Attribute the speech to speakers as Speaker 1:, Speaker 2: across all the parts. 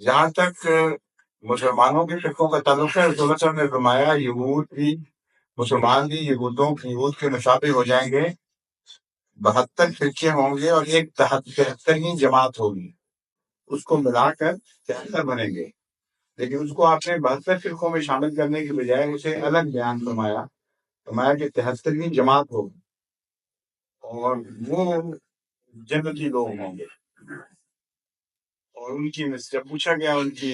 Speaker 1: جہاں تک مسلمانوں کے فرقوں کا تعلق ہے، رسول اللہ صلی اللہ علیہ وسلم نے فرمایا یہود بھی، مسلمان بھی یہود کے مشابہ ہو جائیں گے، 72 فرقے ہوں گے اور ایک 73ویں جماعت ہوگی، اس کو ملا کر 73 بنیں گے، لیکن اس کو آپ نے 72 فرقوں میں شامل کرنے کے بجائے اسے الگ بیان فرمایا کہ 73ویں جماعت ہوگی اور وہ جنتی لوگ ہوں گے، اور ان کی جب پوچھا گیا ان کی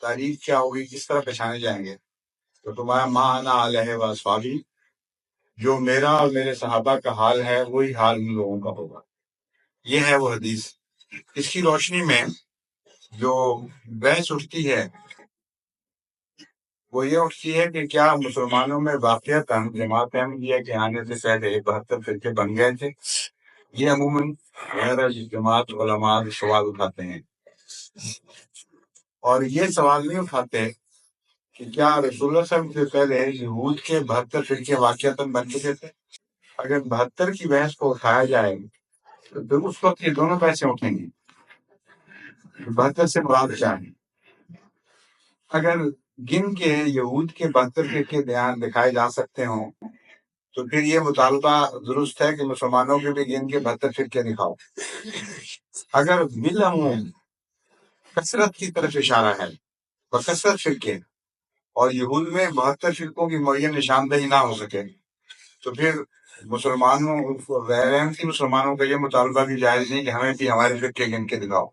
Speaker 1: تاریخ کیا ہوگی، کس طرح پہچانے جائیں گے، تو تمہارا ما انا علیہ واصحابی، جو میرا اور میرے صحابہ کا حال ہے وہی حال ان لوگوں کا ہوگا۔ یہ ہے وہ حدیث۔ اس کی روشنی میں جو بحث اٹھتی ہے وہ یہ اٹھتی ہے کہ کیا مسلمانوں میں واقعتاً جماعت احمدیہ کے آنے سے پہلے 72 فرقے بن گئے تھے؟ یہ عموماً غیر جماعت علماء سوال اٹھاتے ہیں، اور یہ سوال نہیں اٹھاتے کہ کیا رسول اللہ صلی اللہ علیہ وسلم سے پہلے یہود کے 72 فرقے واقعتاً بن چکے تھے؟ اگر 72 کی بحث کو اٹھایا جائے تو پھر اس وقت یہ دونوں بحثیں اٹھیں گی، 72 سے مراد کیا ہے؟ اگر گن کے یہود کے 72 فرقے دکھائے جا سکتے ہوں تو پھر یہ مطالبہ درست ہے کہ مسلمانوں کے بھی گن کے 72 فرقے دکھاؤ۔ اگر بالعموم کثرت کی طرف اشارہ ہے، بکثرت فرقے، اور یہود میں 72 فرقوں کی معین نشاندہی نہ ہو سکے، تو پھر مسلمانوں غیر احمدی مسلمانوں کا یہ مطالبہ بھی جائز نہیں کہ ہمیں بھی ہمارے فرقے گن کے دکھاؤ۔